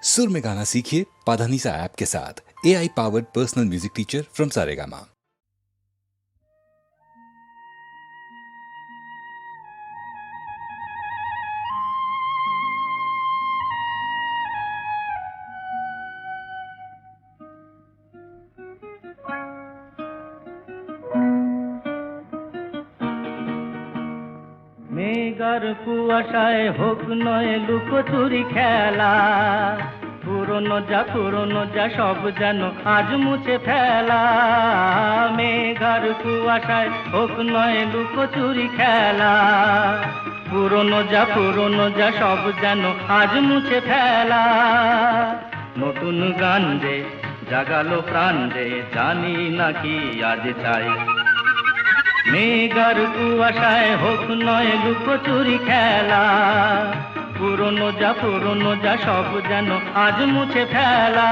सुर में गाना सीखिए पाधानीसा ऐप के साथ। AI powered personal music teacher from Saregama. মেঘার কুয়াশায় হোক নয় লুকোচুরি খেলা, পুরনো যা সব যেন আজ মুছে ফেলা। মেঘার কুয়াশায় হোক নয় লুকোচুরি খেলা, পুরনো যা সব যেন আজ মুছে ফেলা। নতুন গান যে জাগালো প্রাণ যে জানি নাকি আজ চাই। মেঘার কুয়াশায় হোক নয় লুকোচুরি খেলা, পুরনো যা সব যেন আজ মুছে ফেলা।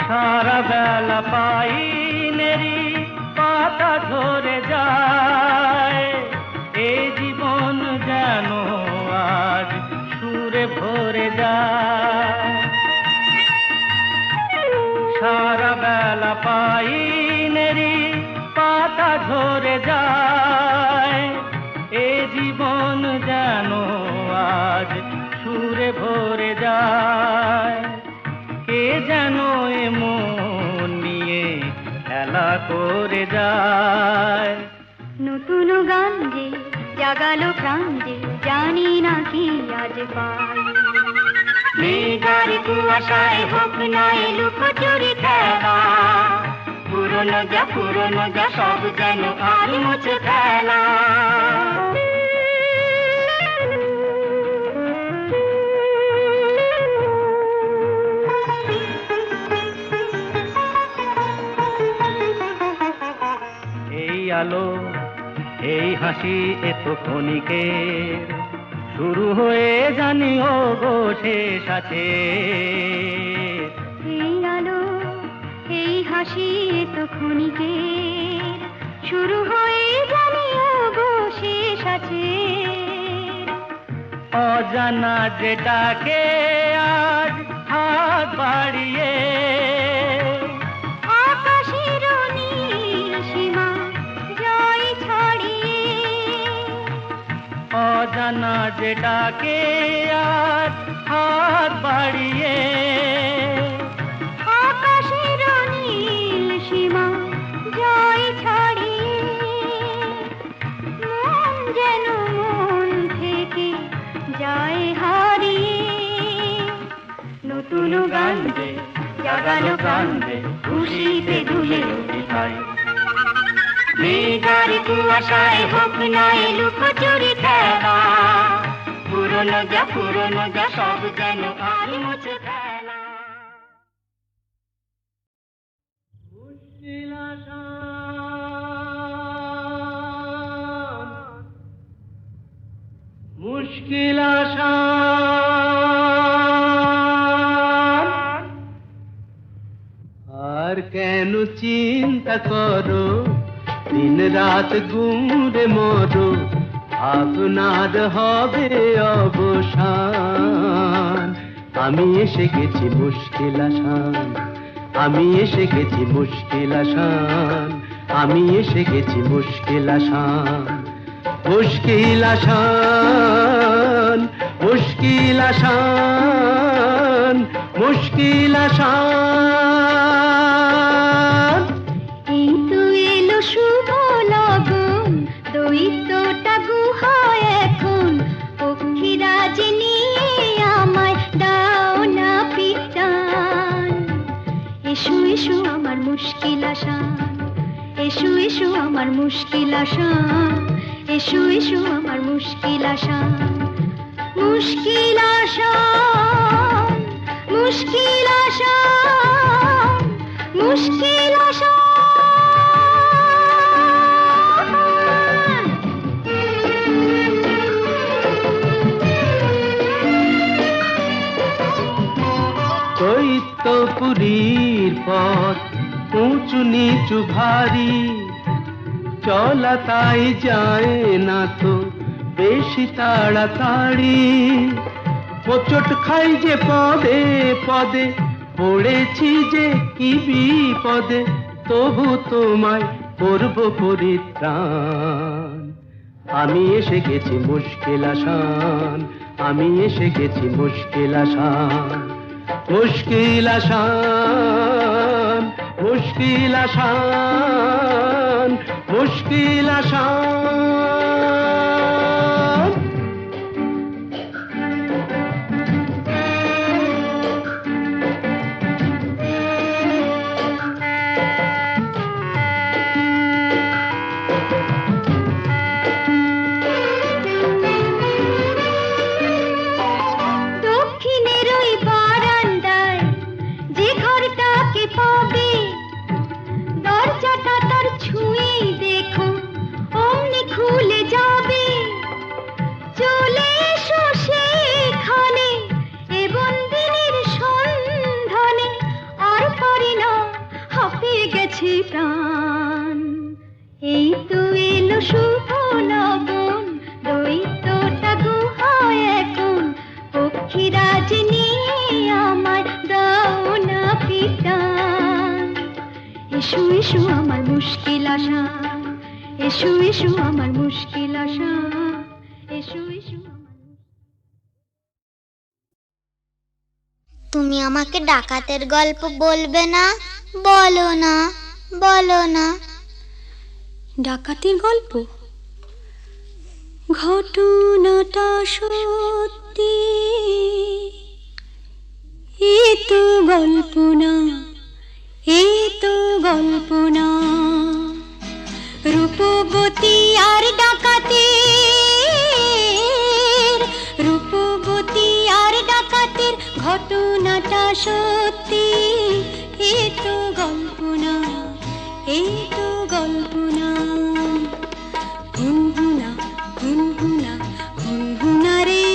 সারা বেলা পাইনেরি পাতা ঝরে যায়, এই জীবন যেন আজ সুরে ভরে যায়। সারা বেলা পাইনেরি পাতা ঝরে যায়, এই জীবন যেন আজ সুরে ভরে যায়। কে যেন এমন নিয়ে খেলা করে যায়। নতুন গান যে জাগালো প্রাণ যে জানি না কি আজ পাই। মেঘার কুয়াশায় হোক নয় লুকোচুরি খেলা, পুরনো যা সব যেন আজ মুছে ফেলা। আলো এই হাসি এত ক্ষণিকের, শুরু হয়ে জানি ও গো শেষ আছে। এই আলো এই হাসি এত ক্ষণিকের, শুরু হয়ে জানি ও গো শেষ আছে। অজানা যেটাকে আজ হাত বাড়িয়ে, অজানা যেটাকে আজ হাত বাড়িয়ে, আকাশের নীল সীমা জয় ছাড়িয়ে, মন যেন মন থেকে যায় হারিয়ে। নতুন গান যে জাগালো প্রাণ যে খুশিতে দুলে উঠিতাই। মেঘার কুয়াশায় হোক নয় লুকোচুরি খেলা, পুরনো যা সব যেন আজ মুছে ফেলা। মুশকিল আসান, আর কেন চিন্তা করো, দিন রাত গুমরে মরো, আপনার হবে অবসান। আমি এসে গেছি মুশকিল আসান, আমি এসে গেছি মুশকিল আসান, আমি এসে গেছি মুশকিল আসান। মুশকিল আসান, মুশকিল আসান, মুশকিল আসান। কিন্তু এলো শুভ লগন, দৈত্যটা গুহায় এখন, পক্ষীরাজ নিয়ে আমায় দাও না পিটান। এসো এসো আমার মুশকিল আসান, এসো এসো আমার মুশকিল আসান, এসো এসো আমার মুশকিল আসান। মুশকিল আসান, মুশকিল আসান, মুশকিল আসান। দৈত্যপুরীর পথ উঁচু নিচু ভারী, চলা তাই যায় না তো বেশি তাড়াতাড়ি। হোঁচট খাই যে পদে পদে, পড়েছি যে কি বিপদে, তবু তোমায় করব পরিত্রাণ। আমি এসে গেছি মুশকিল আসান, আমি এসে গেছি মুশকিল আসান, মুশকিল আসান, মুশকিল আসান, মুশকিল আসান। দক্ষিণের ওই বারান্দায় যে ঘরটাকে পাবে, দরজাটা তার ছুঁয়েই দেখো অমনি খুলে যাবে। চলে এসো সেখানে এ বন্দিনীর সন্ধানে, আর পারি না হাঁপিয়ে গেছে প্রাণ। এই তো এলো শুভ লগন, দৈত্যটা গুহায় এখন, পক্ষীরাজ নিয়ে আমায় দাও না পিটান। এসো এসো আমার মুশকিল আসান, এসো এসো আমার মুশকিল আসান, এসো এসো আমার। তুমি আমাকে ডাকাতের গল্প বলবে না? বলো না, বলো না। ডাকাতির গল্প? ঘটনাটা সত্যি, এ তো গল্প না, এ তো গল্প না। রূপবতী আর ডাকাতের, রূপবতী আর ডাকাতের ঘটনাটা সত্যি, এ তো গল্প না, এ তো গল্প না। হুনহুনা হুনহুনা হুনহুনা রে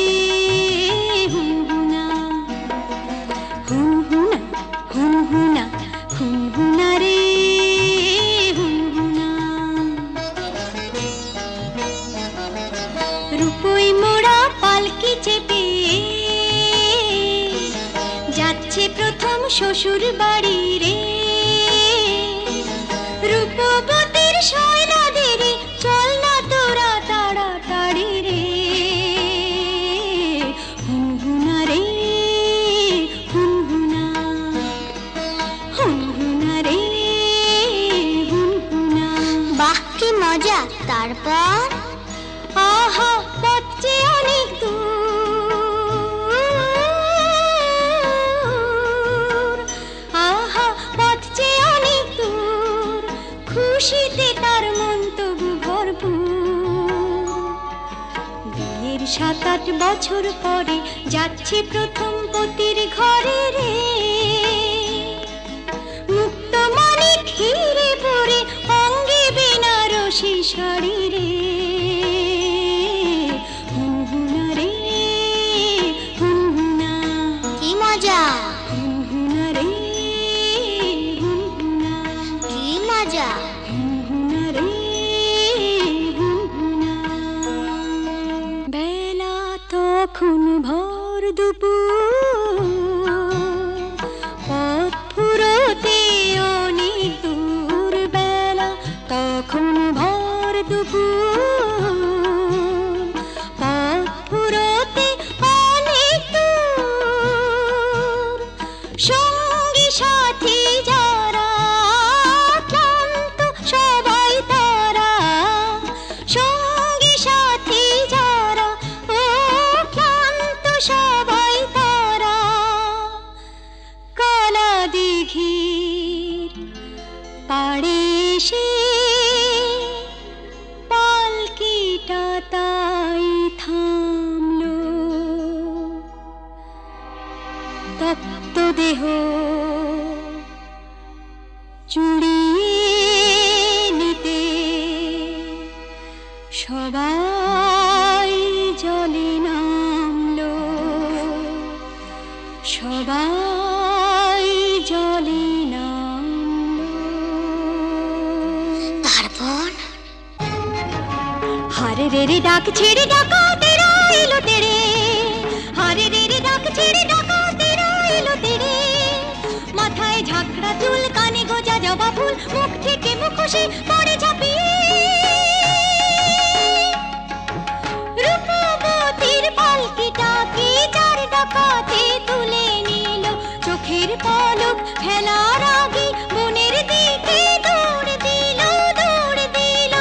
হুনহুনা, হুনহুনা হুনহুনা হুনহুনা রে হুনহুনা। রূপই মোড়া পালকি চেপে যাচ্ছে প্রথম শ্বশুর বাড়ি রে। রূপবতীর শৈলাদের চল না তোরা তাড়াতাড়ি রে। হুনহুনা রে হুনহুনা, হুনহুনা রে হুনহুনা। বাহ কি মজা! তারপর? আহা পথ যে অনেক দূর, আহা পথ যে অনেক দূর, খুশিতে তার মন তবু ভরপুর। বিয়ের 7-8 বছর পরে যাচ্ছে প্রথম পতির ঘরে রে। মুক্ত মনে ঘিরে পরে অঙ্গে বেনারসি শাড়ি রে। হুনহুনা রে হুনহুনা, কি মজা! হুনহুনা রে হুনহুনা, কি মজা! হুনহুনা রে হুনহুনা। বেলা তখন ভর দুপুর, পথ ফুরোতে অনেক দূর। বেলা তখন ভর দুপুর, পথ ফুরোতে অনেক দূর। সঙ্গী সাথী যারা ক্লান্ত সবাই তারা, সঙ্গী সাথী যারা ও ক্লান্ত সবাই তারা। কালা দিঘির পাড়ে এসে পালকিটা তাই থামলো। তপ্ত দেহ চুড়িয়ে নিতে সবাই জলে নামলো, সবাই রে রে ডাক ছেড়ে ডাকা তেরা এলো তেরে, হারে রে রে ডাক ছেড়ে ডাকা তেরা এলো তেরে। মাথায় ঝাঁকড়া চুল, কানে গোজা জবা ফুল, মুখ থেকে মুখোশে পড়ে ঝাঁপিয়ে। রূপবতীর পালকিটাকে চার ডাকাতে তুলে নিল, চোখের পলক ফেলার আগে বনের দিকে দৌড় দিল, দৌড় দিল।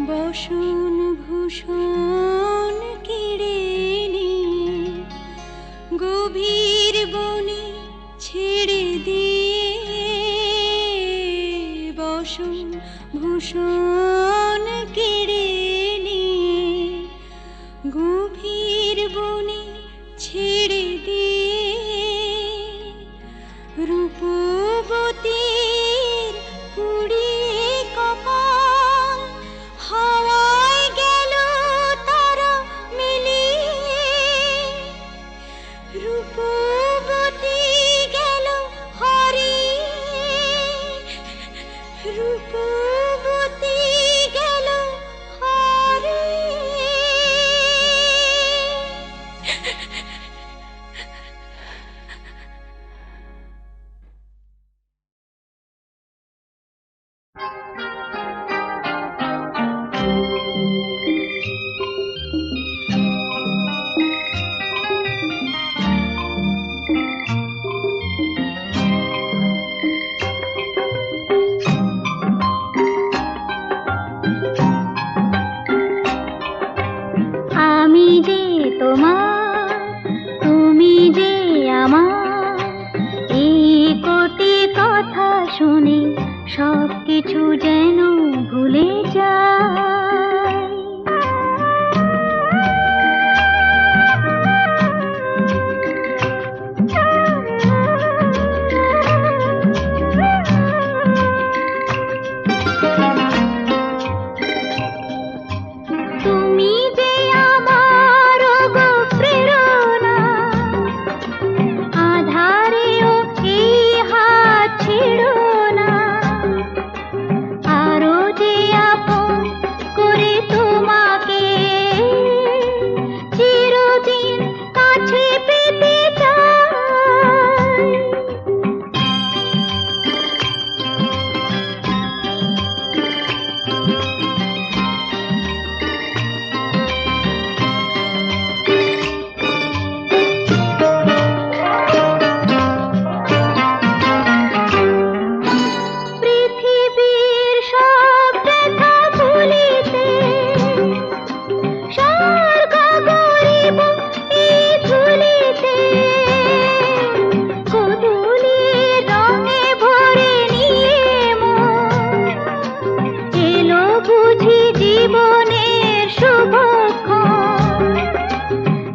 বসন ভূষণ কেড়ে নিয়ে গভীর বনে ছেড়ে দিয়ে, বসন ভূষণ কেড়ে নিয়ে গভীর বনে ছেড়ে দিয়ে। রূপবতীর পুড়িয়ে কপাল হাওয়ায় গেল তারা মিলিয়ে, রূপবতী গেল হারিয়ে, রূপবতী গেল হারিয়ে। আমি যে তোমার, তুমি যে আমার, এই কোটি কথা শুনে সব কিছু যেন ভুলে যায়। তুমি যে আমার গো প্রেরণা, আধারেও এই হাত ছেড়ো না। আরো যে আপন করে তোমাকে চিরদিন কাছে পেতে চাই। পৃথিবীর সব ব্যথা ভুলিতে স্বর্গ গরিব এই ধুলিতে। গোধূলির রঙে ভরে নিয়ে মন এলো বুঝি জীবনের শুভক্ষণ।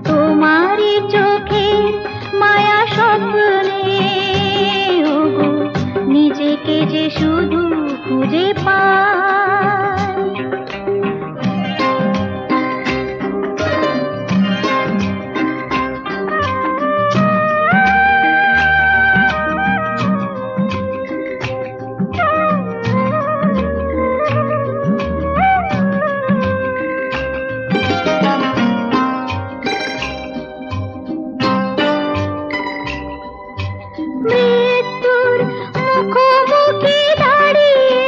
তোমারই চোখে মায়া স্বপ্নে ওগো নিজেকে যে শুধু খুঁজে পাই। মৃত্যুর মুখোমুখি দাঁড়িয়ে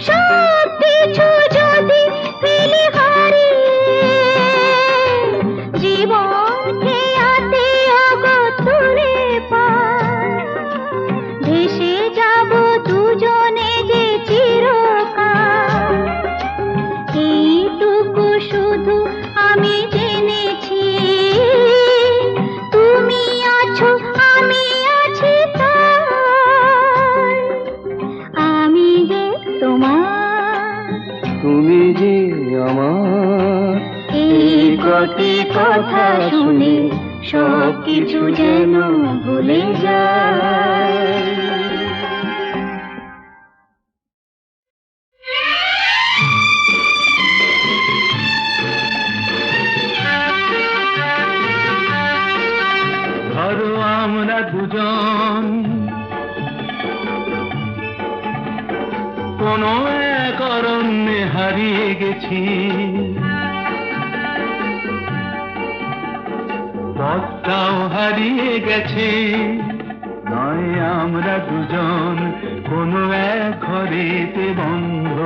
সব কিছু যদি ফেলে হারিয়ে, জীবনকে হাতে তুলে পাই। ভেসে যাব দুজনে যে চিরকাল, এইটুকু শুধু আমি জেনেছি। তুমি আছো, আমি আছি তাই। আমি যে তোমার, তুমি যে আমার, এই কটি কথা শুনে সব কিছু যেন ভুলে যায়। ধরো আমরা দুজন কোনো এক অরণ্যে হারিয়ে গেছি, পথটাও হারিয়ে গেছে। নয় আমরা দুজন কোনো এক ঘরেতে বন্ধ,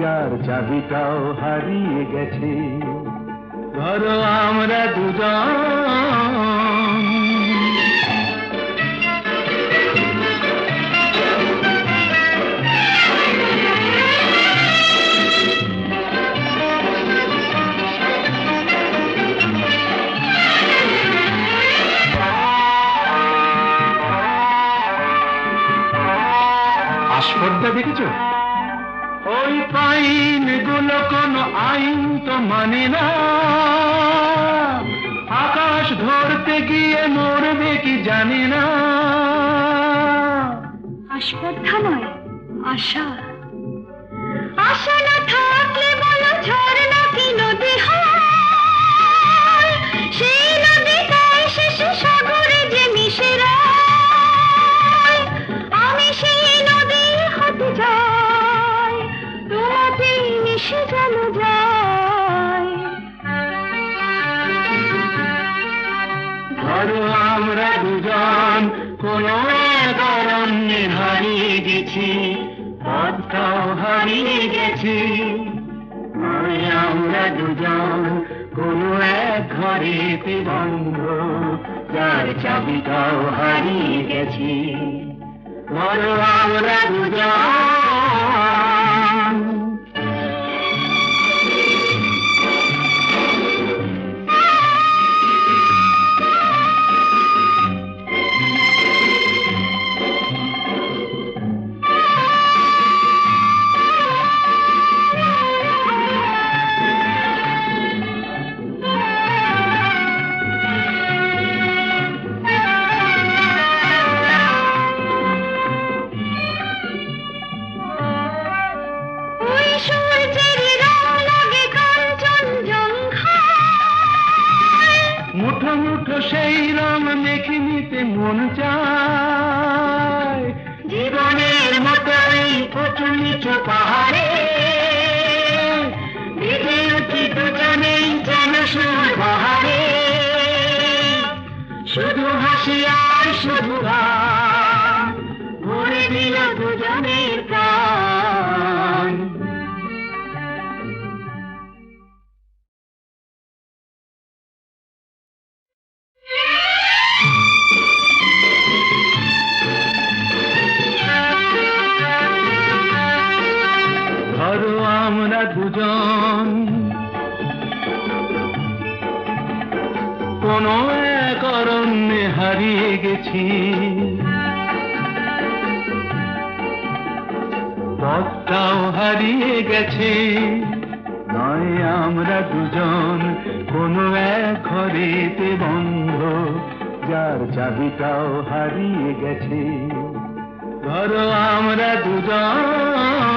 যার চাবিটাও হারিয়ে গেছে। ধরো আমরা দুজন আস্পর্ধা দেখেছো? ওই পাইন গুলো কোনো আইন তো মানে না, আকাশ ধরতে গিয়ে মরবে কি জানি না। আস্পর্ধা নয়, আশা। আশা না থাকলে বলো ঝর্ণা কি নদী হয়? সেই নদীটাই শেষে সাগরে যে মিশে যায়। আমি সেই নদী হতে চাই, তোমাতেই মিশে যেন যায়। ধরো আমরা দুজন কোনো এক অরণ্যে হারিয়ে গেছি, পথটাও হারিয়ে গেছি। নয় আমরা দুজন কোনো এক ঘরেতে বন্ধ, যার চাবিটাও হারিয়ে গেছি। ধরো আমরা দুজন ওই সূর্যের রং লাগে কাঞ্চনজঙ্ঘায়। মুঠো মুঠো সেই রং মেখে নিতে মন চায়। জীবনের মতো এই উঁচু নিচু পাহাড়ে ভিজে উঠি দুজনেই যেন সুর বাহারে। শুধু হাসি আর শুধু গান ভরে দিল দুজনের প্রাণ। ধরো আমরা দুজন কোনো এক অরণ্যে হারিয়ে গেছি, পথটাও হারিয়ে গেছে। নয় আমরা দুজন কোনো এক ঘরেতে বন্ধ, যার চাবিটাও হারিয়ে গেছে। ধরো আমরা দুজন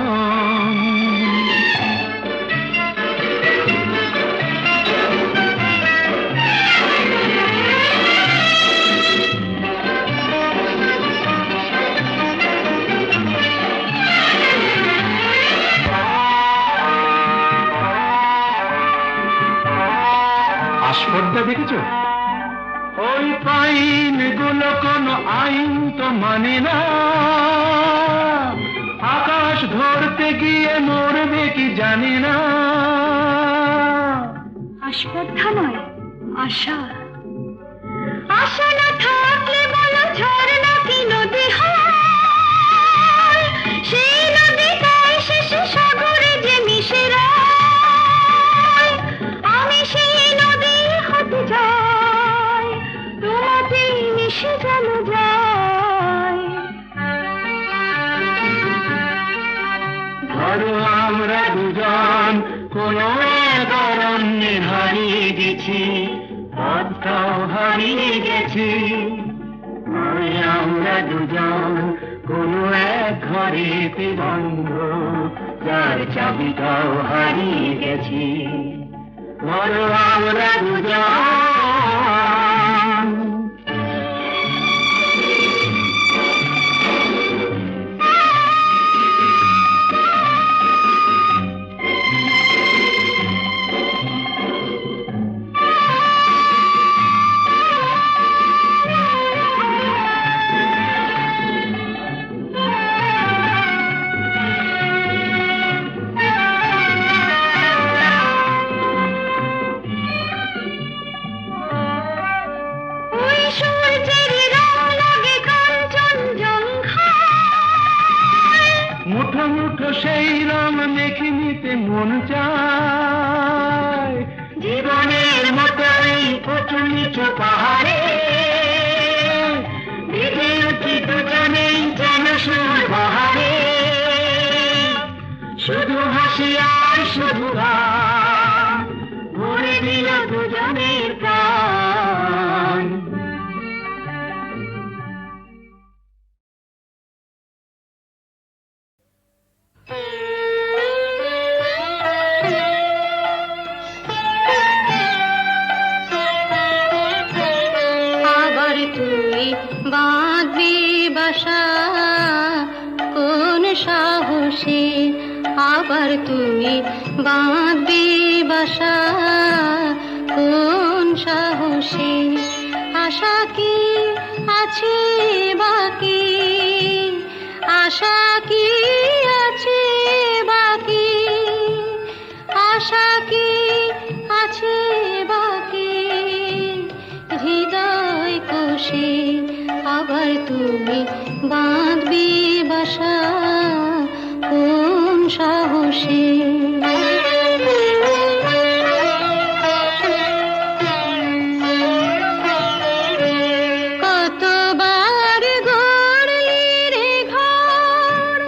আস্পর্ধা দেখেছো? ওই পাইন গুলো কোনো আইন তো মানে না, আকাশ ধরতে গিয়ে মরবে কি জানি না। আস্পর্ধা নয়, আশা। আশা না থাকলে বলো ঝর্ণা কি নদী হয়? সেই নদীটাই শেষে সাগরে যে মিশে যায়। আমি সেই নদী হতে চাই, তোমাতেই মিশে যেন যায়। ধরো আমরা দুজন কোনো এক অরণ্যে হারিয়ে গেছি, পথটাও হারিয়ে গেছি। ওই আমরা দুজন কোনো এক ঘরেতে বন্ধ, যার চাবিটাও হারিয়ে গেছি। বলো আমরা দুজন। ওই সূর্যের রং লাগে কাঞ্চনজঙ্ঘায়, মুঠো মুঠো সেই রং মেখে নিতে মন চায়। জীবনের মতো এই উঁচু নিচু পাহাড়ে বিধে উঠি দুজনেই যেন সুর বাহারে। শুধু হাসি আর শুধু গান ভরে দিল দুজনের প্রাণ। আবার তুই বাঁধবি বাসা কোন সাহসে, আবার তুই বাঁধবি বাসা কোন সাহসে। আশা কি আছে বাকি, আশা কি আছে বাকি, আশা কি আছে বাকি হৃদয় কোষে। আবার তুমি বাঁধবি বাসা কোন সাহসে। কতবার গড়লি রে ঘর,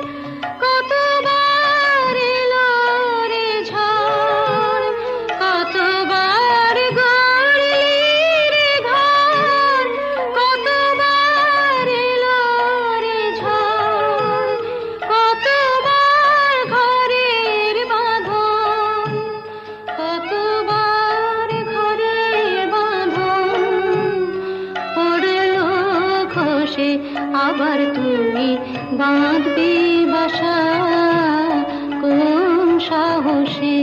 কতবার এলো রে ঝড়, কতবার গড়লি রে ঘর, কতবার এলো রে ঝড়, কতবার ঘরের বাঁধন, কতবার ঘরের বাঁধন পড়লো খসে। আবার তুমি বাঁধবি বাসা কোন সাহসে।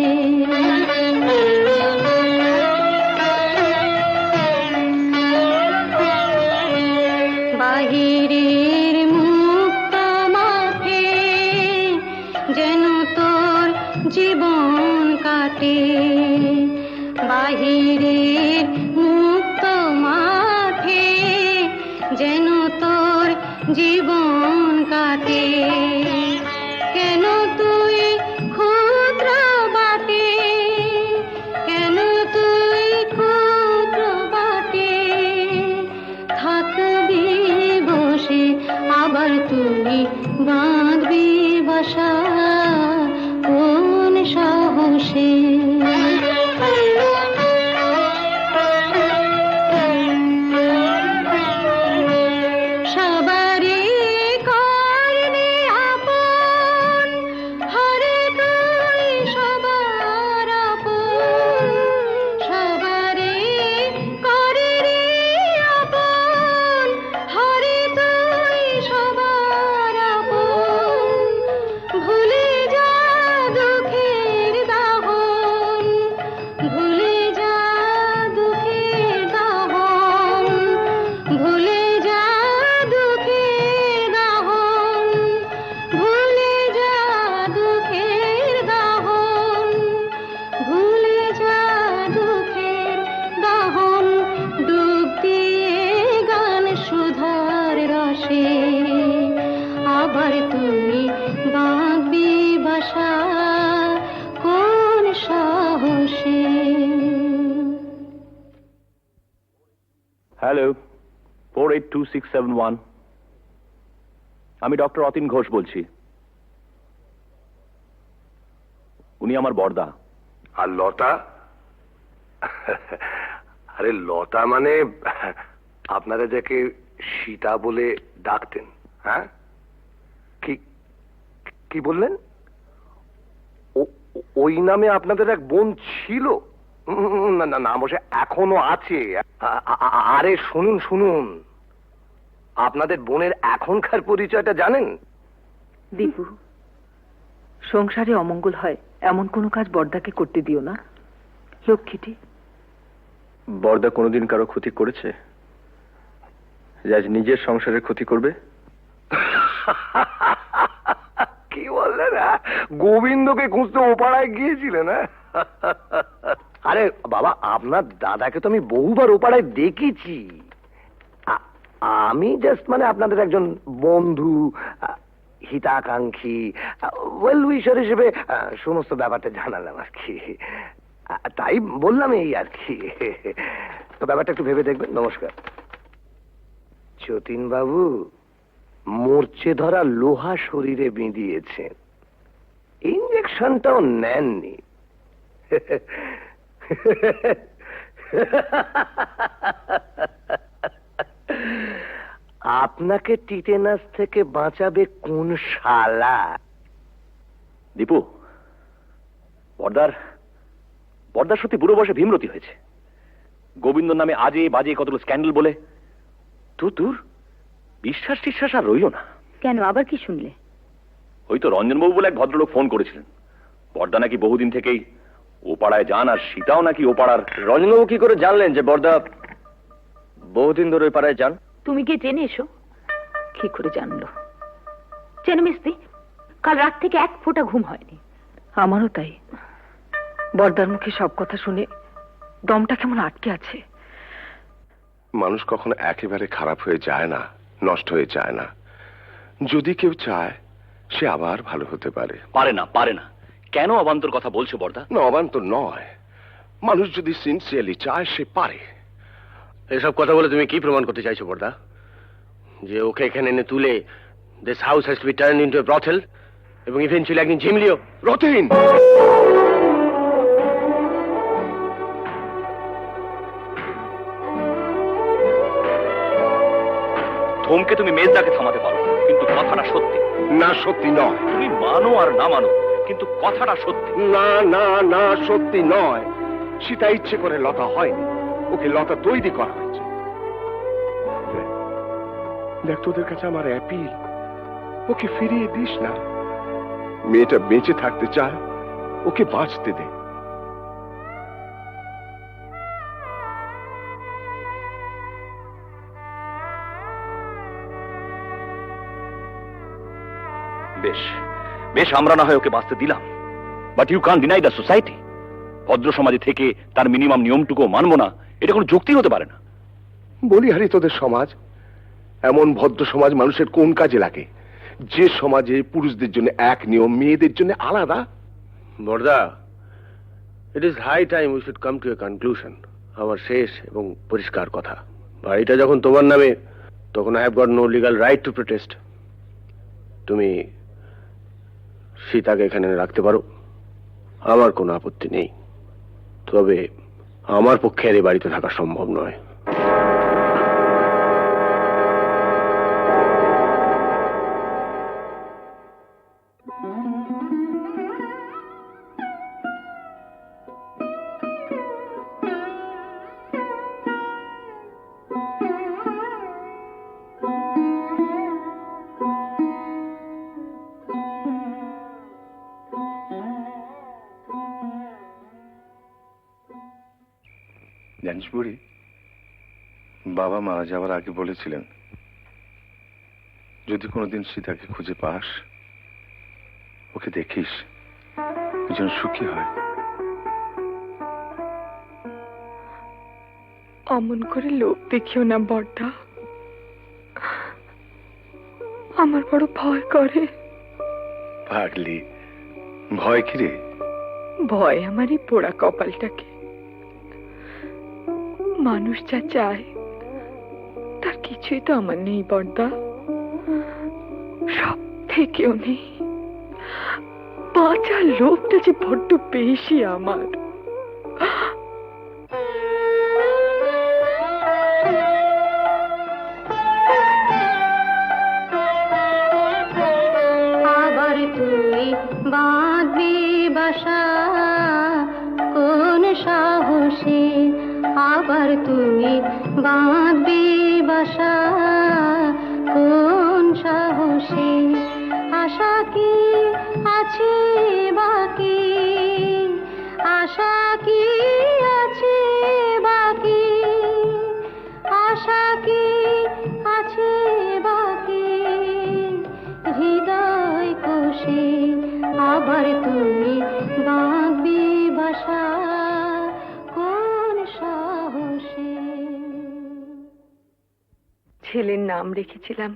বাহিরের মুক্ত মাঠে যেন তোর জীবন কাটে, বাহিরের মুক্ত মাঠে যেন তোর জীবন কাটে। কেন তুই ক্ষুদ্র বাটে, কেন তুই ক্ষুদ্র বাটে থাকবি বসে। আবার তুই বাঁধবি বাসা কোন সাহসে। সবারই করলি আপন, হরে তুই সবার আপন, সবারই করলি আপন, হরে তুই সবার আপন। ভুলে যা দুঃখের দাহন, ভুলে যা দুঃখের দাহন, ভুলে যা দুঃখের দাহন, ভুলে যা দুঃখের দাহন, ভুলে যা দুঃখের দাহন। ডুব দিয়ে গান সুধার রসে। আবার তুমি বাঁধবি বাসা কোন সাহসে। হ্যালো, 482671। আমি ডক্টর অতীন ঘোষ বলছি। উনি আমার বড়দা। আর লতা? আরে লতা মানে আপনারা যাকে সীতা বলে ডাকতেন, হ্যাঁ? কি কি বললেন? ওই নামে আপনাদের এক বোন ছিল? না না না বসে এখনো আছে। আরে শুনুন শুনুন, আপনাদের বোনের এখনকার পরিচয়টা জানেন? দীপু, সংসারে অমঙ্গল হয় এমন কোনো কাজ বড়দাকে করতে দিও না। লক্ষ্মীটি। বড়দা কোনোদিন কারো ক্ষতি করেছে যে আজ নিজের সংসারের ক্ষতি করবে? কি বললেন? গোবিন্দকে খুঁজতে ও পাড়ায় গিয়েছিলেন? আরে বাবা, আপনার দাদাকে তো আমি বহুবার ও পাড়ায় দেখেছি। আমি জাস্ট মানে আপনাদের একজন বন্ধু, হিতাকাঙ্ক্ষী, ওয়েল উইশার হিসেবে সমস্ত ব্যাপারটা জানালাম আর কি। তাই বললাম এই আর কি। তো ব্যাপারটা একটু ভেবে দেখবেন। নমস্কার। যতীন বাবু মরচে ধরা লোহা শরীরে বিঁধিয়েছেন, ইঞ্জেকশনটাও নেননি। আপনাকে টিটেনাস থেকে বাঁচাবে কোন শালা? দীপু, বর্দার সত্যি বুড়ো বয়সে ভীমরতি হয়েছে। গোবিন্দ নামে আজে বাজে কতগুলো স্ক্যান্ডেল বলে তোর বিশ্বাস টিশ্বাস আর রইল না। কেন, আবার কি শুনলে? ওই তো রঞ্জনবাবু বলে এক ভদ্রলোক ফোন করেছিলেন, বর্দা নাকি বহুদিন থেকেই ও পাড়ায় যান, আর সীতাও নাকি ও পাড়ার। রঞ্জনবাবু কি করে জানলেন যে বর্দা বহুদিন ধরে ওই পাড়ায় যান? তুমি গিয়ে জেনে এসো। কি করে জানলো? জেনে মিস্তি, কাল রাত থেকে এক ফোঁটা ঘুম হয়নি। আমারও তাই। বর্দার মুখে সব কথা শুনে দমটা কেমন আটকে আছে। মানুষ কখনো একেবারে খারাপ হয়ে যায় না, নষ্ট হয়ে যায় না। যদি কেউ চায় সে আবার ভালো হতে পারে। পারে না। কেন অবান্তর কথা বলছো বর্দা? না, অবান্তর নয়। মানুষ যদি সিনসিয়ারলি চায় সে পারে। এসব কথা বলে তুমি কি প্রমাণ করতে চাইছো বর্দা? যে ওকে এখানে এনে তুলে this house has to be turned into a brothel এবং ইভেন্চুয়ালি একদিন ঝিমলিও? রতিন, ধমকে তুমি মেজদাকে থামাতে পারো, কিন্তু কথাটা সত্যি। না সত্যি নয়। তুমি মানো আর না মানো, কিন্তু কথাটা সত্যি। না না না, সত্যি নয়। সীতা ইচ্ছে করে লতা হয়নি, ওকে লতা তৈরি করা হয়েছে। দেখ, তোদের কাছে আমার অ্যাপিল, ওকে ফিরিয়ে দিস না। মেয়েটা বেঁচে থাকতে চায়, ওকে বাঁচতে দে। বেশ আমরা না হয় ওকে বাঁচতে দিলাম, but you can't deny the society. ভদ্র সমাজে থেকে তার মিনিমাম নিয়মটুকু মানবো না, এটা কোনো যুক্তি হতে পারে না। বলি হারি, তোদের সমাজ এমন ভদ্র সমাজ মানুষের কোন কাজে লাগে? যে সমাজে পুরুষদের জন্য এক নিয়ম, মেয়েদের জন্য আলাদা। বর্দা, it is high time we should come to a conclusion. আমার শেষ এবং পরিষ্কার কথা, বাড়িটা যখন তোমার নামে, তখন I have got no legal right to protest. তুমি সীতাকে এখানে রাখতে পারো, আমার কোনো আপত্তি নেই। তবে আমার পক্ষে আর এই বাড়িতে থাকা সম্ভব নয়। জানিস বুড়ি, বাবা মারা যাওয়ার আগে বলেছিলেন যদি কোনোদিন সীতাকে খুঁজে পাস, ওকে দেখিস, যেন সুখী হয়। অমন করে লোক দেখিও না বড়দা, আমার বড় ভয় করে। পাগলি, ভয় কি রে? ভয় আমার এই পোড়া কপালটাকে। মানুষ যা চায় তার কিছুই তো আমার নেই বড়দা, সব থেকেও নেই। বাঁচার লোকটা যে বড্ড বেশি আমার। বাঁধবি বাসা কোন সাহসে, আবার তুমি বাঁধবি বাসা কোন সাহসে, আশা কি আছে বাকি, আশা কি আছে বাকি, আশা কি আছে বাকি, হৃদয় কোষে আবার তুমি বাঁধবি বাসা কোন সাহসে। ছেলের নাম রেখেছিলাম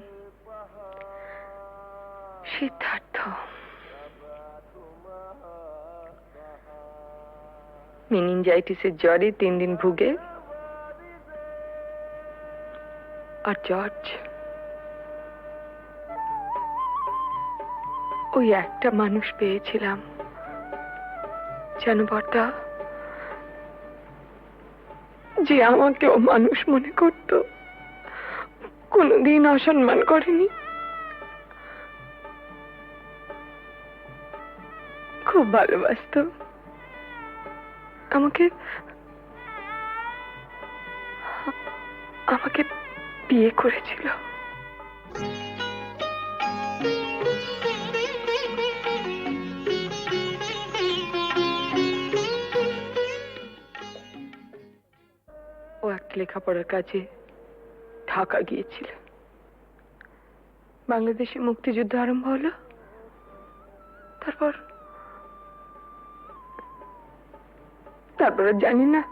সিদ্ধার্থ। মেনিনজাইটিসের জ্বরে 3 দিন ভুগে, আর জর্জ ওই একটা মানুষ পেয়েছিলাম যেন বর্দা, যে আমাকেও মানুষ মনে করত, কোনোদিন অসম্মান করেনি, খুব ভালোবাসতো আমাকে। আমাকে বিয়ে করেছিল। ও একটা লেখাপড়ার কাজে ঢাকা গিয়েছিল। বাংলাদেশে মুক্তিযুদ্ধ আরম্ভ হলো, তারপর জানি না।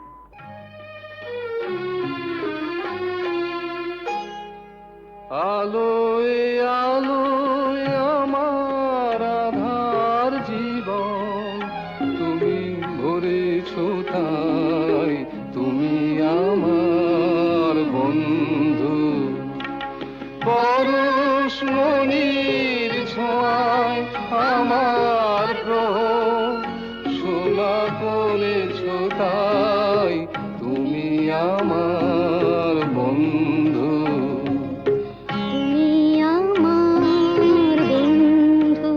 আলোয় আলোয় আমার আধার জীবন, তুমি ভরেছ তাই, তুমি আমার বন্ধু। পরশমণির ছোঁয়ায় আমার গ্রহ সোনা করেছ তাই, তুমি আমার বন্ধু। তুমি আমার বন্ধু,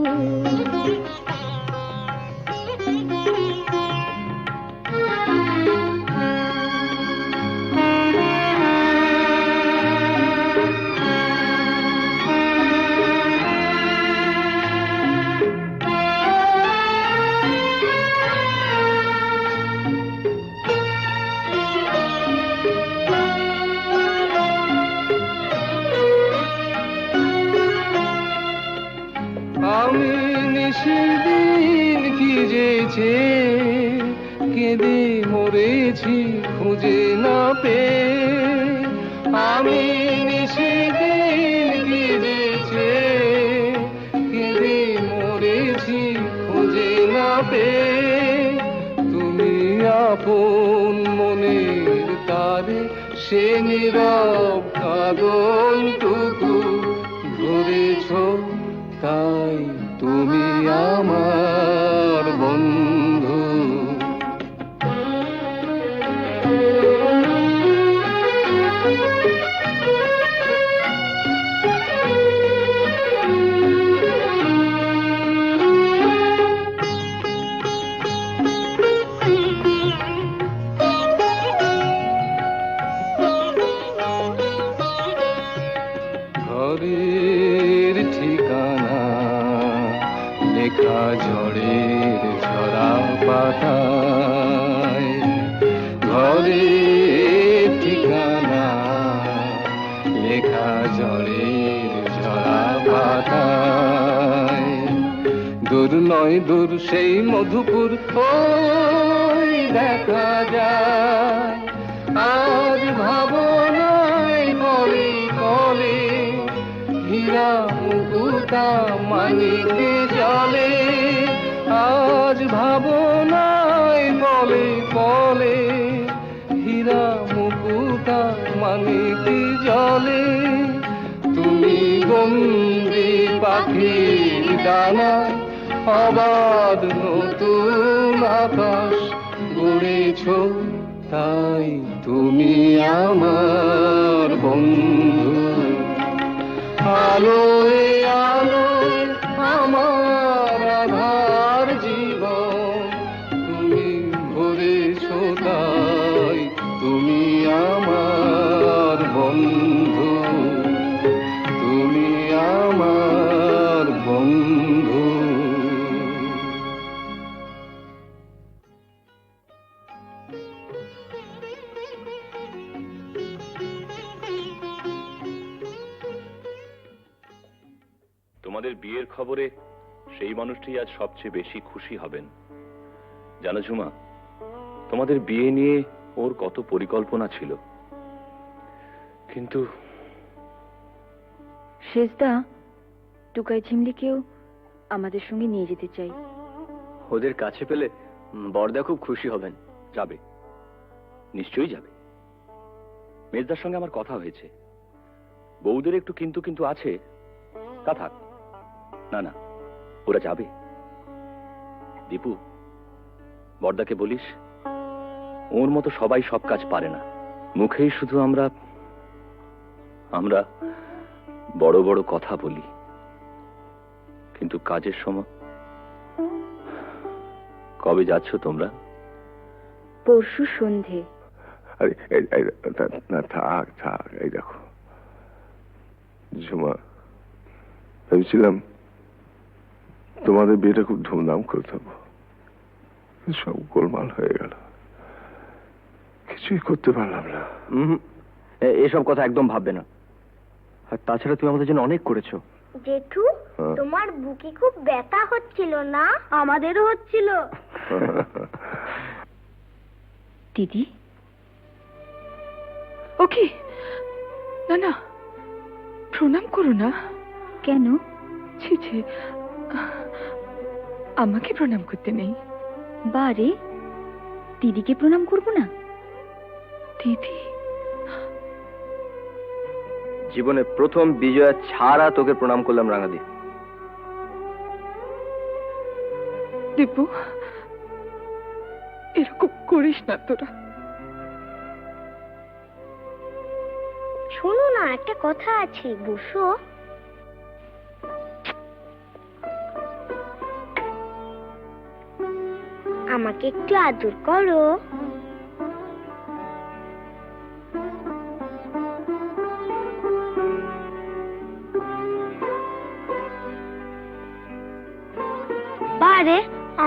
আমি নিশিদিন কি যেছে কেঁদে মরেছি খুঁজে না পেয়ে, আমি নিশিদিন কি যেছে কেঁদে মরেছি খুঁজে না পেয়ে, তুমি আপন মনের তারে সে নীরব কাঁদনটুকু ধরেছ তাই, তুমি আমার বন্ধু। ঘরের ঠিকানা লেখা ঝড়ের ঝরা পাতায়, ঘরের ঠিকানা লেখা ঝড়ের ঝরা পাতায়, দূর নয় দূর সেই মধুপুর ওই দেখা যায়, আজ ভাবনায় বলে বলে হীরা মুকুতা মানিকে জলে, আজ ভাবনায় বলে বলে হীরা মুকুতা মানিকে জলে, তুমি বন্দি পাখির ডানা অবাধ নতুন আকাশ গড়েছ তাই, তুমি আমার বন্ধু। আলোয় আলোয় আমার আধার তোমাদের বিয়ের খবরে সেই মানুষটি আজ সবচেয়ে বেশি খুশি হবেন। জানো ঝুমা, তোমাদের বিয়ে নিয়ে ওর কত পরিকল্পনা ছিল, কিন্তু শেষদা টুকাই ঝিমলিকেও আমাদের সঙ্গে নিয়ে যেতে চাই। ওদের কাছে পেলে বড়দা খুব খুশি হবেন। যাবে, নিশ্চয়ই যাবে। মেজদার সঙ্গে আমার কথা হয়েছে, বউদের একটু কিন্তু কিন্তু আছে, তা থাক। না না, ওরা যাবে। দীপু, বড়দাকে বলিস ওর মতো সবাই সব কাজ পারে না। মুখেই শুধু আমরা আমরা বড় বড় কথা বলি, কিন্তু কাজের সময়। কবে যাচ্ছ তোমরা? পরশু সন্ধে। আরে না, থাক থাক। এই দেখো ঝুমা, ভেবেছিলাম তোমাদের বিয়েটা খুব ধুমধাম করে থাকবো, সব গোলমাল হয়ে গেল, কিছুই করতে পারলাম না। এসব কথা একদম ভাববে না। আর তাছাড়া তুমি আমাদের জন্য অনেক করেছো। জেঠু, তোমার বুকে খুব ব্যথা হচ্ছিল না? আমাদেরও হচ্ছিল। দিদি, ওকে, না না, প্রণাম করো না। কেন? ছি ছি, আমাকে প্রণাম করতে নেই। বারে, দিদিকে প্রণাম করব না? দিদি, জীবনে প্রথম বিজয়া ছাড়া তোকে প্রণাম করলাম রাঙাদি। দীপু, এরকম করিস না তোরা। শোনো না, একটা কথা আছে, বসো। আমাকে একটু আদর করো। বারে,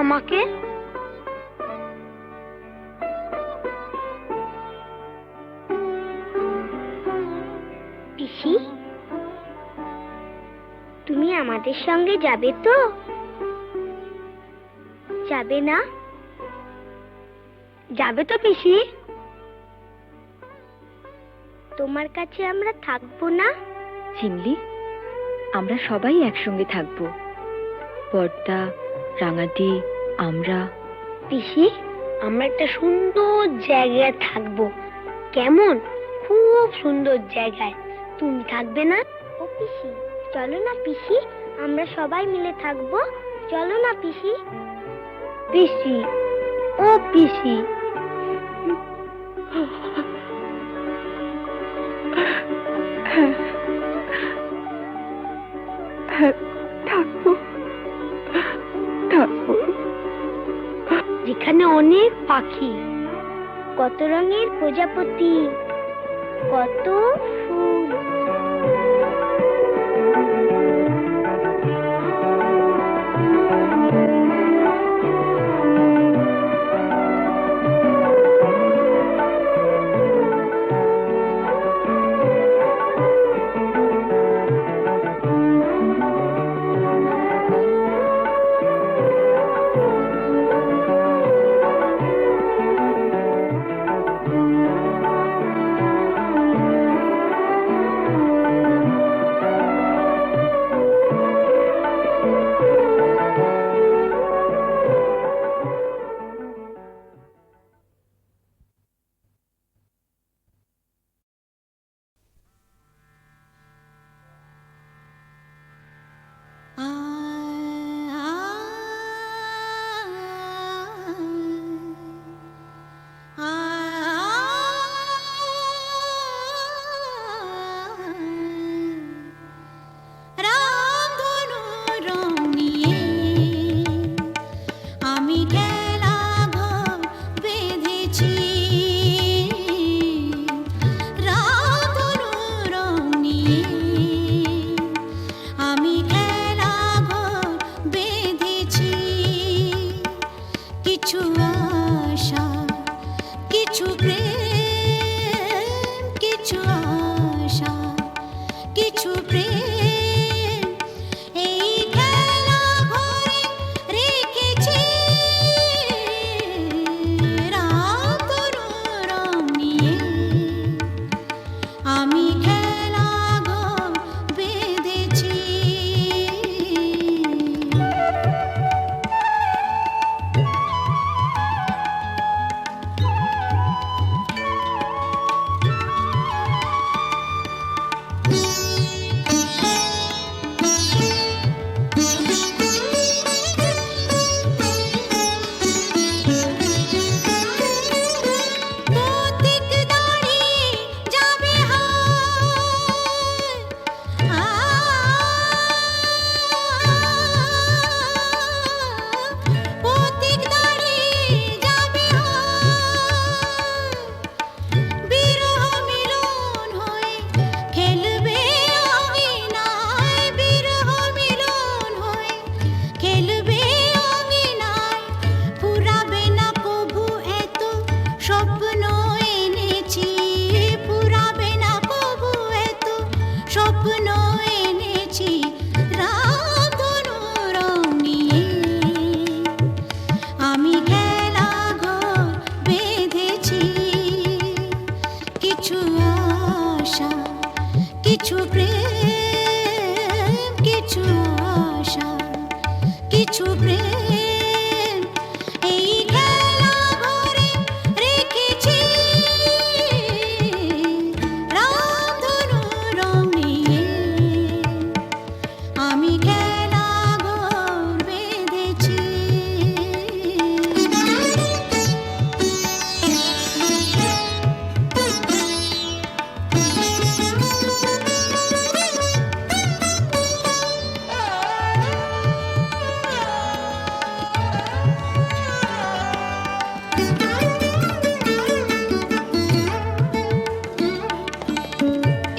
আমাকে পিসি, তুমি আমাদের সঙ্গে যাবে তো? যাবে না? যাবে তো পিসি? তোমার কাছে আমরা থাকবো না? ঝিমলি, আমরা সবাই একসঙ্গে থাকবো। বড়দা, রাঙাদি, আমরা। পিসি, আমরা একটা সুন্দর জায়গায় থাকবো। কেমন? খুব সুন্দর জায়গায়। তুমি থাকবে না? ও পিসি, চলো না পিসি, আমরা সবাই মিলে থাকবো। চলো না পিসি। পিসি, ও পিসি। থাকবো থাকবো। যেখানে অনেক পাখি, কত রঙের প্রজাপতি, কত ফুল। কিছু প্রেম এই কিছু প্রেম এই খেলা ঘরে রেখেছি রামধনু রং নিয়ে আমি খেলা ঘর বেঁধেছি।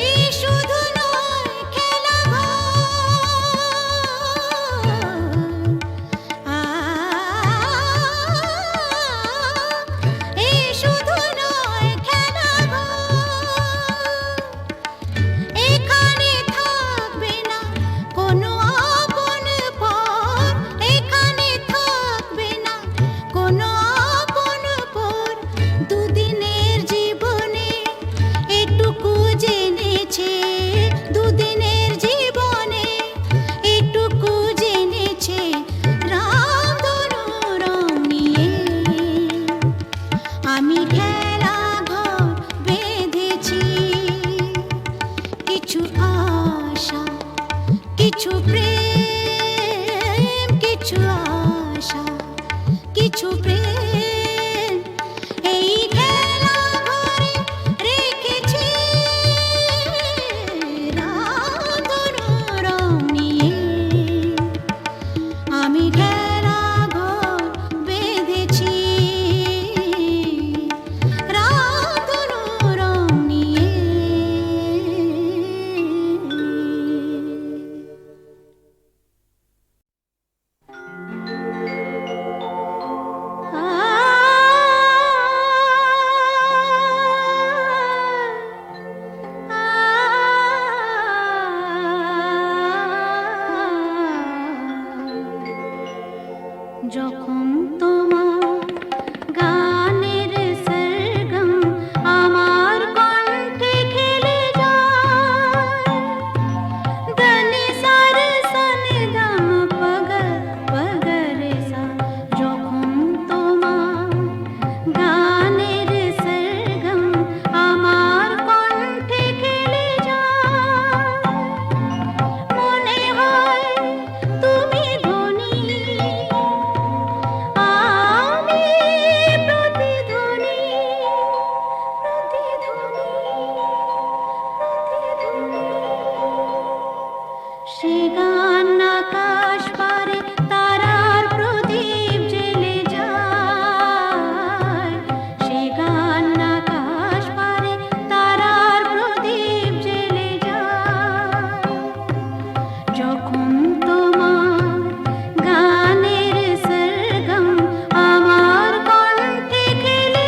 এই শুধু নয় খেলা এই শুধু নয় খেলা এখানে থাকবে না কোনো আপন পর, এখানে থাকবে না কোনো আপন পর। দুদিনের জীবনে এটুকু জেনেছে, দুদিনের জীবনে এটুকু জেনেছে রামধনু রং নিয়ে আমি খেলা ঘর বেঁধেছি। কিছু আশা, কিছু প্রেম, কিছু আশা, কিছু প্রেম এই খেলা ঘরে রেখেছি রামধনু রং নিয়ে আমি খেলা ঘর বেঁধেছি রামধনু রং নিয়ে। যখন তোমার গানের সরগম আমার কণ্ঠে খেলে যায়, দনি সার সনি দম পগ পগরে সা। যখন তোমার গানের সরগম আমার কণ্ঠে খেলে যায়, মনে হয় তুমি ধনী, আমি প্রতিধ্বনি, প্রতিধ্বনি, প্রতিধ্বনি। সে গান আকাশ পারে তারার প্রদীপ জ্বেলে যায়, সে গান আকাশ পারে তারার প্রদীপ জ্বেলে যায়। যখন তোমার গানের সরগম আমার কণ্ঠে খেলে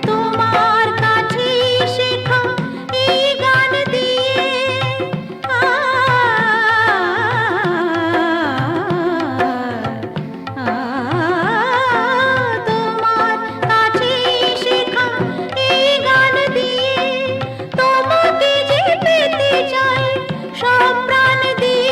তোমার কাছে শেখা এই গান দিয়ে তোমার কাছে শেখা এই গান দিয়ে তোমাকে যে পেতে চাই সব প্রাণ দিয়ে।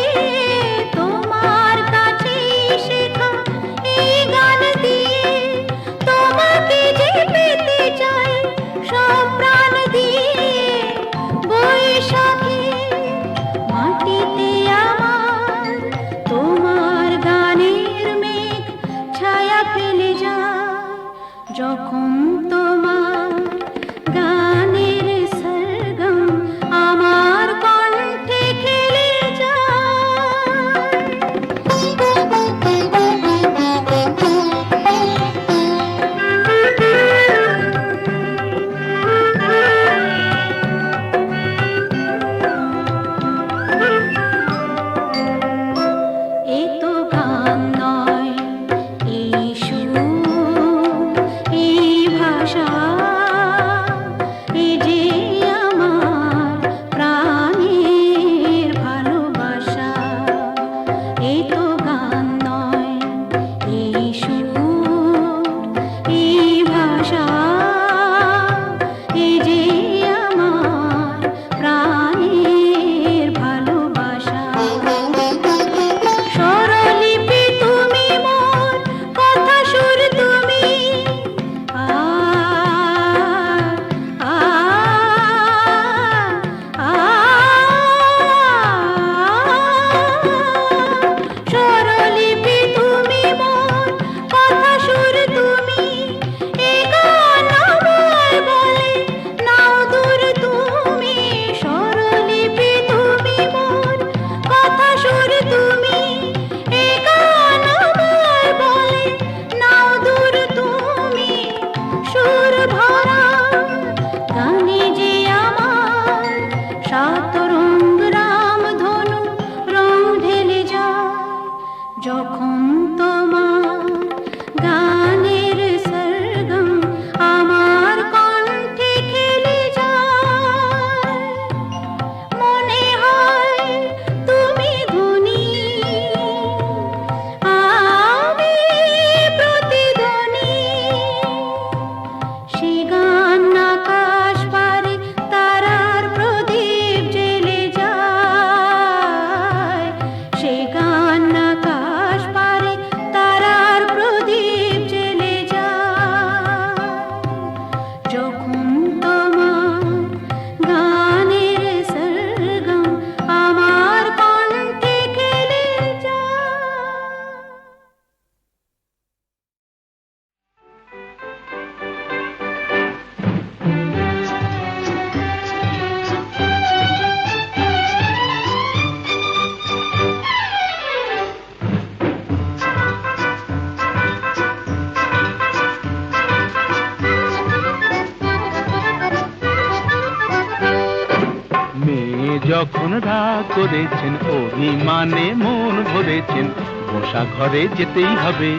যখন রাগ করেছেন অভিমানে মন ভরেছেন বসা ঘরে যেতেই হবে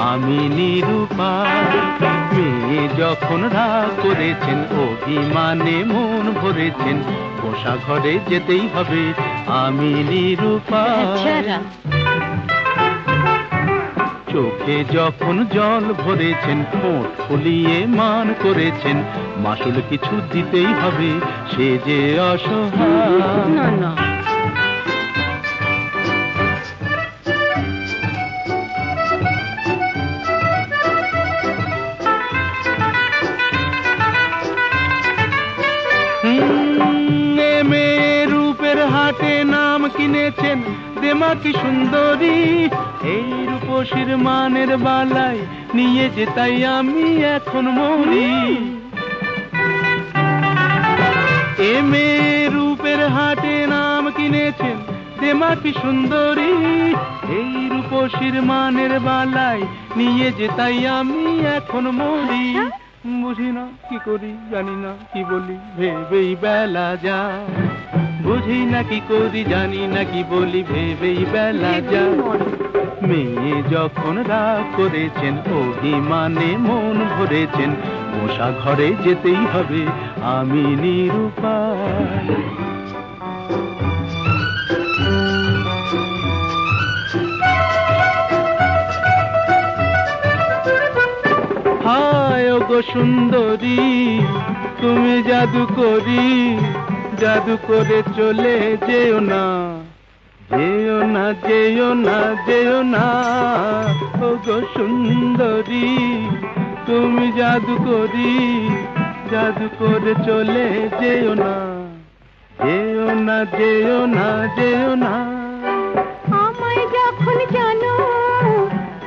আমি নিরুপায় মেয়ে যখন রাগ করেছেন অভিমানে মন ভরেছেন বসা ঘরে যেতেই হবে আমি নিরুপায় চোখে যখন জল ভরেছেন ঠোঁট ফুলিয়ে মান করেছেন মাসুল কিছু দিতেই হবে সে যে অসহায় না না মেয়ের রূপের হাটে নাম কিনেছেন দেমাকি সুন্দরী এই রূপসীর মানের বালাই নিয়ে যে তাই আমি এখন মরি এ মেয়ের রূপের হাটে নাম কিনেছেন দেমাকি সুন্দরী এই রূপসীর মানের বালাই নিয়ে যে তাই আমি এখন মরি বুঝি না কি করি জানি না কি বলি ভেবেই বেলা যায় বুঝি না কি করি জানি না কি বলি ভেবেই বেলা যায় মেয়ে যখন রাগ করেছেন অভিমানে মন ভরেছেন বসা ঘরে যেতেই হবে আমি নিরুপায় হায় গো সুন্দরী তুমি জাদু করি জাদু করে চলে যেও না যেও না যেও না যেও না ও গো সুন্দরী তুমি জাদু করি জাদু করে চলে যেও না যেও না যেও না যেও না আমায় যখন জানো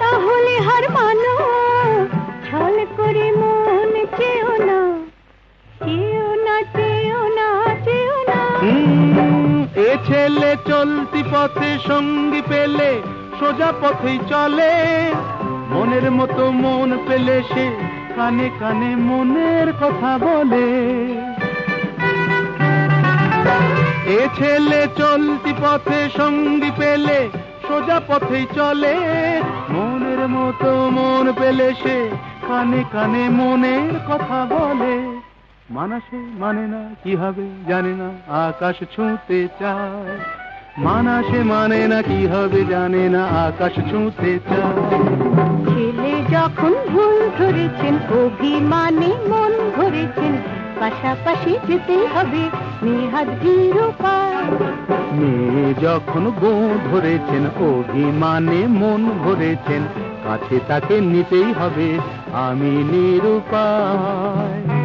তাহলে হার মানো ছল করে মন চেও না চেও না চেও না চেও না এ ছেলে চলতি পথে সঙ্গী পেলে সোজা পথেই চলে মনের মতো মন পেলে সে কানে কানে মনের কথা বলে এ ছেলে চলতি পথে সঙ্গী পেলে সোজা পথেই চলে মনের মতো মন পেলে সে কানে কানে মনের কথা বলে মানাসে মানে না কি হবে জানে না আকাশ ছুঁতে চায় মানাসে মানে না কি হবে জানে না আকাশ ছুঁতে চায় ছেলে যখন ভুল ধরেছেন অভিমানে মন ভরেছেন পাশাপাশি যেতেই হবে নেহাত নিরুপায় মেয়ে যখন গো ধরেছেন অভিমানে মন ভরেছেন কাছে তাকে নিতেই হবে আমি নিরুপায়